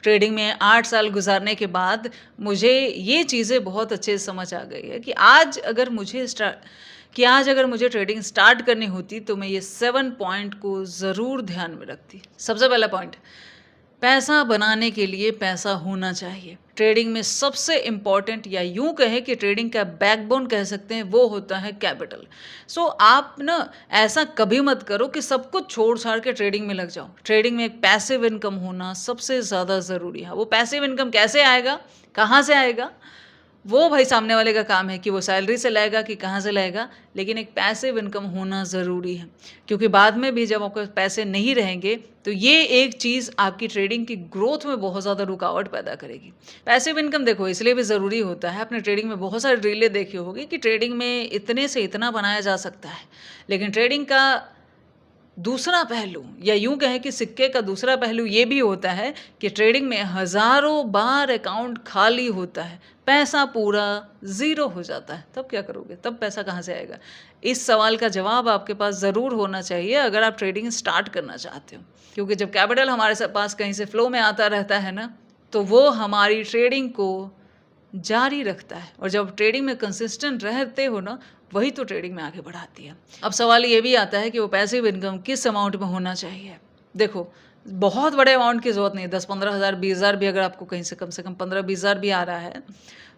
Trading में 8 साल गुज़ारने के बाद मुझे ये चीज़ें बहुत अच्छे से समझ आ गई है कि आज अगर मुझे ट्रेडिंग स्टार्ट करनी होती तो मैं ये 7 पॉइंट को ज़रूर ध्यान में रखती। सबसे पहला पॉइंट, पैसा बनाने के लिए पैसा होना चाहिए। ट्रेडिंग में सबसे इम्पॉर्टेंट या यूँ कहें कि ट्रेडिंग का बैकबोन कह सकते हैं, वो होता है कैपिटल। सो आप ना ऐसा कभी मत करो कि सब कुछ छोड़-छाड़ के ट्रेडिंग में लग जाओ। ट्रेडिंग में एक पैसिव इनकम होना सबसे ज़्यादा ज़रूरी है। वो पैसिव इनकम कैसे आएगा, कहाँ से आएगा? वो भाई सामने वाले का काम है कि वो सैलरी से लाएगा कि कहाँ से लाएगा, लेकिन एक पैसिव इनकम होना ज़रूरी है। क्योंकि बाद में भी जब आपके पैसे नहीं रहेंगे, तो ये एक चीज़ आपकी ट्रेडिंग की ग्रोथ में बहुत ज़्यादा रुकावट पैदा करेगी। पैसिव इनकम देखो इसलिए भी ज़रूरी होता है, आपने ट्रेडिंग में बहुत सारी रीलें देखी होगी कि ट्रेडिंग में इतने से इतना बनाया जा सकता है, लेकिन ट्रेडिंग का दूसरा पहलू या यूँ कहें कि सिक्के का दूसरा पहलू ये भी होता है कि ट्रेडिंग में हज़ारों बार अकाउंट खाली होता है, पैसा पूरा ज़ीरो हो जाता है, तब क्या करोगे? तब पैसा कहाँ से आएगा? इस सवाल का जवाब आपके पास ज़रूर होना चाहिए अगर आप ट्रेडिंग स्टार्ट करना चाहते हो। क्योंकि जब कैपिटल हमारे पास कहीं से फ्लो में आता रहता है ना, तो वो हमारी ट्रेडिंग को जारी रखता है, और जब ट्रेडिंग में कंसिस्टेंट रहते हो ना, वही तो ट्रेडिंग में आगे बढ़ाती है। अब सवाल ये भी आता है कि वो पैसिव इनकम किस अमाउंट में होना चाहिए। देखो, बहुत बड़े अमाउंट की ज़रूरत नहीं है, 10-15 हज़ार 20 हज़ार भी अगर आपको कहीं से कम 15-20 हज़ार भी आ रहा है,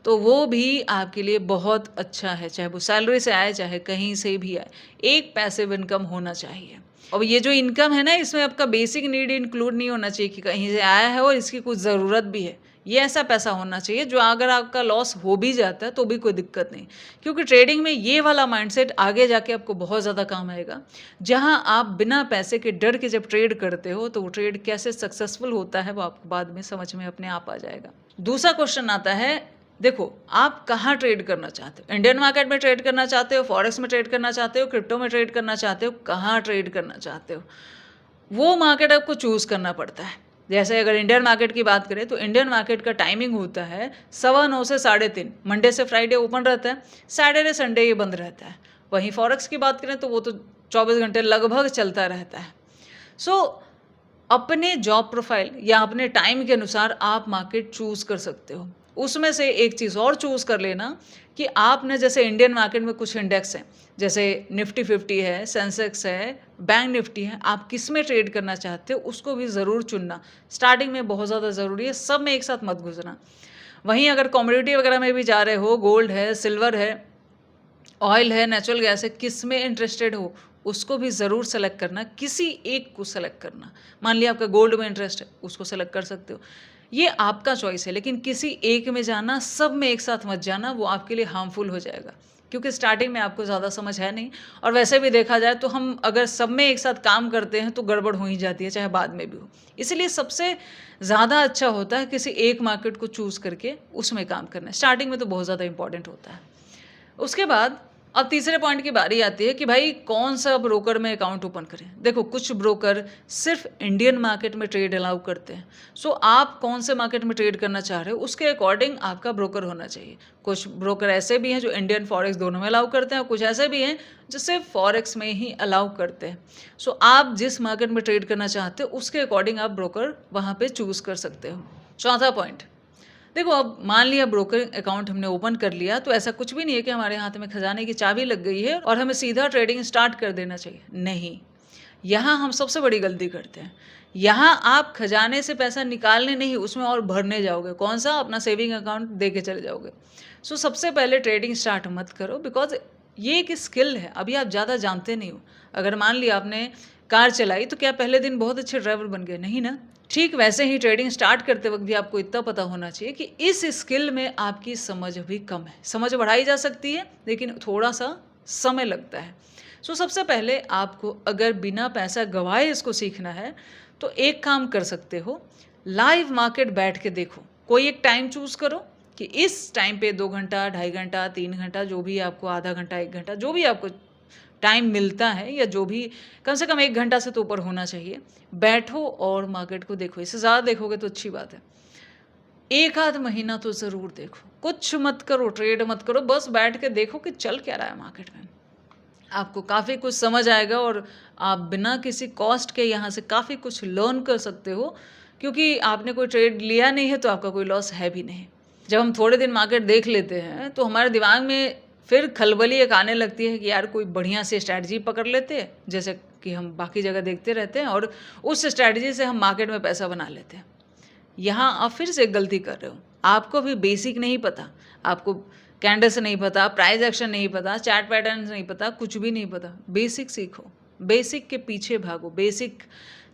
तो वो भी आपके लिए बहुत अच्छा है, चाहे वो सैलरी से आए, चाहे कहीं से भी आए। एक पैसिव इनकम होना चाहिए। और ये जो इनकम है ना, इसमें आपका बेसिक नीड इंक्लूड नहीं होना चाहिए कि कहीं से आया है और इसकी कुछ ज़रूरत भी है। ये ऐसा पैसा होना चाहिए जो अगर आपका लॉस हो भी जाता है तो भी कोई दिक्कत नहीं, क्योंकि ट्रेडिंग में ये वाला माइंडसेट आगे जाके आपको बहुत ज़्यादा काम आएगा। जहां आप बिना पैसे के डर के जब ट्रेड करते हो, तो वो ट्रेड कैसे सक्सेसफुल होता है वो आपको बाद में समझ में अपने आप आ जाएगा। दूसरा क्वेश्चन आता है, देखो आप कहाँ ट्रेड करना चाहते हो? इंडियन मार्केट में ट्रेड करना चाहते हो, फॉरेक्स में ट्रेड करना चाहते हो, क्रिप्टो में ट्रेड करना चाहते हो, कहाँ ट्रेड करना चाहते हो? वो मार्केट आपको चूज़ करना पड़ता है। जैसे अगर इंडियन मार्केट की बात करें, तो इंडियन मार्केट का टाइमिंग होता है 9:15 से 3:30, मंडे से फ्राइडे ओपन रहता है, सैटरडे संडे ये बंद रहता है। वहीं फॉरेक्स की बात करें तो वो तो 24 घंटे लगभग चलता रहता है। सो अपने जॉब प्रोफाइल या अपने टाइम के अनुसार आप मार्केट चूज़ कर सकते हो। उसमें से एक चीज़ और चूज़ कर लेना कि आपने, जैसे इंडियन मार्केट में कुछ इंडेक्स हैं, जैसे निफ्टी 50 है, सेंसेक्स है, बैंक निफ्टी है, आप किस में ट्रेड करना चाहते हो उसको भी ज़रूर चुनना। स्टार्टिंग में बहुत ज़्यादा ज़रूरी है, सब में एक साथ मत घुसना। वहीं अगर कमोडिटी वगैरह में भी जा रहे हो, गोल्ड है, सिल्वर है, ऑयल है, नेचुरल गैस है, किस में इंटरेस्टेड हो उसको भी ज़रूर सेलेक्ट करना, किसी एक को सेलेक्ट करना। मान लिया आपका गोल्ड में इंटरेस्ट है, उसको सेलेक्ट कर सकते हो, ये आपका चॉइस है, लेकिन किसी एक में जाना, सब में एक साथ मत जाना, वो आपके लिए हार्मफुल हो जाएगा, क्योंकि स्टार्टिंग में आपको ज़्यादा समझ है नहीं। और वैसे भी देखा जाए तो हम अगर सब में एक साथ काम करते हैं तो गड़बड़ हो ही जाती है, चाहे बाद में भी हो। इसलिए सबसे ज़्यादा अच्छा होता है किसी एक मार्केट को चूज़ करके उसमें काम करना। स्टार्टिंग में तो बहुत ज़्यादा इंपॉर्टेंट होता है। उसके बाद अब तीसरे पॉइंट की बारी आती है कि भाई कौन सा ब्रोकर में अकाउंट ओपन करें। देखो, कुछ ब्रोकर सिर्फ इंडियन मार्केट में ट्रेड अलाउ करते हैं। सो आप कौन से मार्केट में ट्रेड करना चाह रहे हो उसके अकॉर्डिंग आपका ब्रोकर होना चाहिए। कुछ ब्रोकर ऐसे भी हैं जो इंडियन फॉरेक्स दोनों में अलाउ करते हैं, और कुछ ऐसे भी हैं जो सिर्फ फॉरेक्स में ही अलाउ करते हैं। सो आप जिस मार्केट में ट्रेड करना चाहते हो उसके अकॉर्डिंग आप ब्रोकर वहाँ पर चूज़ कर सकते हो। चौथा पॉइंट, देखो, अब मान लिया ब्रोकर अकाउंट हमने ओपन कर लिया, तो ऐसा कुछ भी नहीं है कि हमारे हाथ में खजाने की चाबी लग गई है और हमें सीधा ट्रेडिंग स्टार्ट कर देना चाहिए। नहीं, यहाँ हम सबसे बड़ी गलती करते हैं। यहाँ आप खजाने से पैसा निकालने नहीं, उसमें और भरने जाओगे। कौन सा? अपना सेविंग अकाउंट दे के चले जाओगे। सो सबसे पहले ट्रेडिंग स्टार्ट मत करो, बिकॉज ये एक स्किल है, अभी आप ज़्यादा जानते नहीं हो। अगर मान लिया आपने कार चलाई, तो क्या पहले दिन बहुत अच्छे ड्राइवर बन गए? नहीं ना। ठीक वैसे ही ट्रेडिंग स्टार्ट करते वक्त भी आपको इतना पता होना चाहिए कि इस स्किल में आपकी समझ अभी कम है। समझ बढ़ाई जा सकती है, लेकिन थोड़ा सा समय लगता है। सो सबसे पहले आपको अगर बिना पैसा गंवाए इसको सीखना है, तो एक काम कर सकते हो, लाइव मार्केट बैठ के देखो। कोई एक टाइम चूज़ करो कि इस टाइम पे 2 घंटा, 2.5 घंटा, 3 घंटा, जो भी आपको, आधा घंटा, 1 घंटा, जो भी आपको टाइम मिलता है, या जो भी, कम से कम 1 घंटा से तो ऊपर होना चाहिए, बैठो और मार्केट को देखो। इससे ज़्यादा देखोगे तो अच्छी बात है। 1 आध महीना तो ज़रूर देखो, कुछ मत करो, ट्रेड मत करो, बस बैठ के देखो कि चल क्या रहा है मार्केट में। आपको काफ़ी कुछ समझ आएगा और आप बिना किसी कॉस्ट के यहाँ से काफ़ी कुछ लर्न कर सकते हो, क्योंकि आपने कोई ट्रेड लिया नहीं है तो आपका कोई लॉस है भी नहीं। जब हम थोड़े दिन मार्केट देख लेते हैं तो हमारे दिमाग में फिर खलबली एक आने लगती है कि यार कोई बढ़िया सी स्ट्रैटेजी पकड़ लेते हैं, जैसे कि हम बाकी जगह देखते रहते हैं, और उस स्ट्रैटेजी से हम मार्केट में पैसा बना लेते हैं। यहाँ आप फिर से एक गलती कर रहे हो। आपको भी बेसिक नहीं पता, आपको कैंडल्स नहीं पता, प्राइस एक्शन नहीं पता, चार्ट पैटर्न नहीं पता, कुछ भी नहीं पता। बेसिक सीखो, बेसिक के पीछे भागो। बेसिक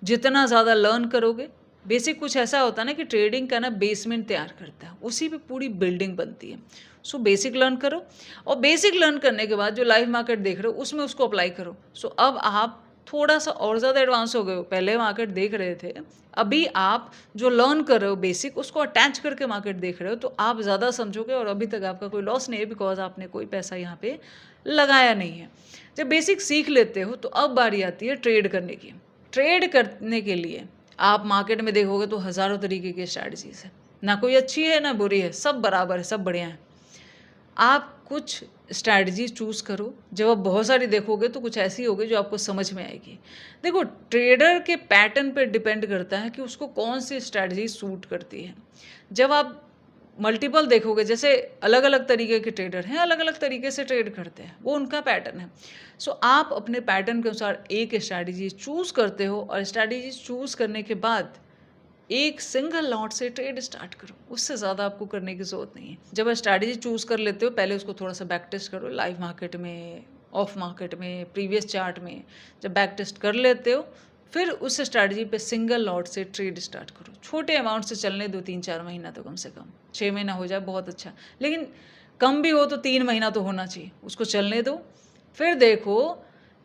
जितना ज़्यादा लर्न करोगे, बेसिक कुछ ऐसा होता है ना कि ट्रेडिंग का ना बेसमेंट तैयार करता है, उसी पे पूरी बिल्डिंग बनती है। सो बेसिक लर्न करो, और बेसिक लर्न करने के बाद जो लाइव मार्केट देख रहे हो उसमें उसको अप्लाई करो। सो अब आप थोड़ा सा और ज़्यादा एडवांस हो गए हो। पहले मार्केट देख रहे थे, अभी आप जो लर्न कर रहे हो बेसिक, उसको अटैच करके मार्केट देख रहे हो, तो आप ज़्यादा समझोगे और अभी तक आपका कोई लॉस नहीं है, बिकॉज आपने कोई पैसा यहाँ पे लगाया नहीं है। जब बेसिक सीख लेते हो तो अब बारी आती है ट्रेड करने की। ट्रेड करने के लिए आप मार्केट में देखोगे तो हज़ारों तरीके की स्ट्रैटेजीज है, ना कोई अच्छी है ना बुरी है, सब बराबर है, सब बढ़िया है। आप कुछ स्ट्रैटेजी चूज़ करो। जब आप बहुत सारी देखोगे तो कुछ ऐसी होगी जो आपको समझ में आएगी। देखो, ट्रेडर के पैटर्न पे डिपेंड करता है कि उसको कौन सी स्ट्रैटेजी सूट करती है। जब आप मल्टीपल देखोगे, जैसे अलग अलग तरीके के ट्रेडर हैं, अलग अलग तरीके से ट्रेड करते हैं, वो उनका पैटर्न है। सो आप अपने पैटर्न के अनुसार एक स्ट्रैटेजी चूज़ करते हो, और स्ट्रैटेजी चूज़ करने के बाद एक सिंगल लॉट से ट्रेड स्टार्ट करो। उससे ज़्यादा आपको करने की ज़रूरत नहीं है। जब आप स्ट्रैटेजी चूज़ कर लेते हो, पहले उसको थोड़ा सा बैक टेस्ट करो, लाइव मार्केट में, ऑफ मार्केट में, प्रीवियस चार्ट में। जब बैक टेस्ट कर लेते हो, फिर उस स्ट्रैटेजी पे सिंगल लॉट से ट्रेड स्टार्ट करो। छोटे अमाउंट से चलने दो, 3-4 महीना तो कम से कम। 6 महीना हो जाए बहुत अच्छा, लेकिन कम भी हो तो 3 महीना तो होना चाहिए। उसको चलने दो, फिर देखो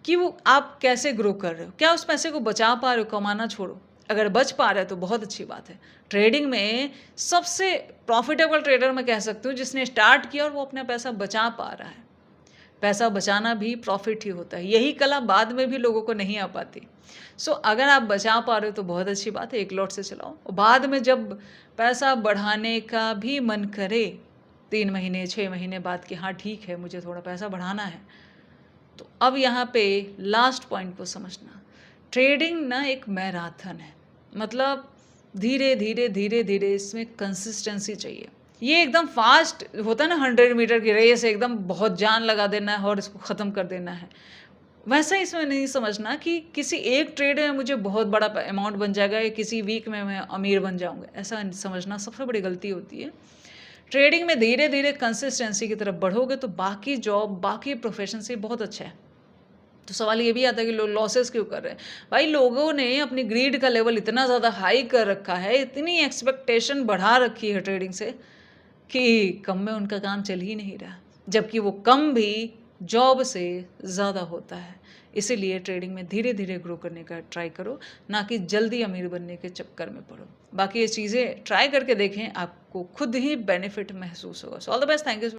कि वो आप कैसे ग्रो कर रहे हो। क्या उस पैसे को बचा पा रहे हो, कमाना छोड़ो। अगर बच पा रहे हो तो बहुत अच्छी बात है। ट्रेडिंग में सबसे प्रॉफिटेबल ट्रेडर मैं कह सकती हूँ जिसने स्टार्ट किया और वो अपना पैसा बचा पा रहा है। पैसा बचाना भी प्रॉफिट ही होता है। यही कला बाद में भी लोगों को नहीं आ पाती। सो अगर आप बचा पा रहे हो तो बहुत अच्छी बात है, एक लॉट से चलाओ। और बाद में जब पैसा बढ़ाने का भी मन करे, 3 महीने 6 महीने बाद कि हाँ ठीक है, मुझे थोड़ा पैसा बढ़ाना है, तो अब यहाँ पे लास्ट पॉइंट को समझना। ट्रेडिंग ना एक मैराथन है, मतलब धीरे धीरे धीरे धीरे इसमें कंसिस्टेंसी चाहिए। ये एकदम फास्ट होता है ना, 100 मीटर की रेस एकदम बहुत जान लगा देना है और इसको ख़त्म कर देना है। वैसा इसमें नहीं समझना कि किसी एक ट्रेड में मुझे बहुत बड़ा अमाउंट बन जाएगा या किसी वीक में मैं अमीर बन जाऊंगा, ऐसा समझना सबसे बड़ी गलती होती है। ट्रेडिंग में धीरे धीरे कंसिस्टेंसी की तरफ बढ़ोगे तो बाकी जॉब, बाकी प्रोफेशन से बहुत अच्छा है। तो सवाल ये भी आता है कि लोग लॉसेस क्यों कर रहे हैं। भाई, लोगों ने अपनी ग्रीड का लेवल इतना ज़्यादा हाई कर रखा है, इतनी एक्सपेक्टेशन बढ़ा रखी है ट्रेडिंग से, कि कम में उनका काम चल ही नहीं रहा, जबकि वो कम भी जॉब से ज़्यादा होता है। इसीलिए ट्रेडिंग में धीरे धीरे ग्रो करने का ट्राई करो, ना कि जल्दी अमीर बनने के चक्कर में पड़ो। बाकी ये चीज़ें ट्राई करके देखें, आपको खुद ही बेनिफिट महसूस होगा। So all the best, thank you.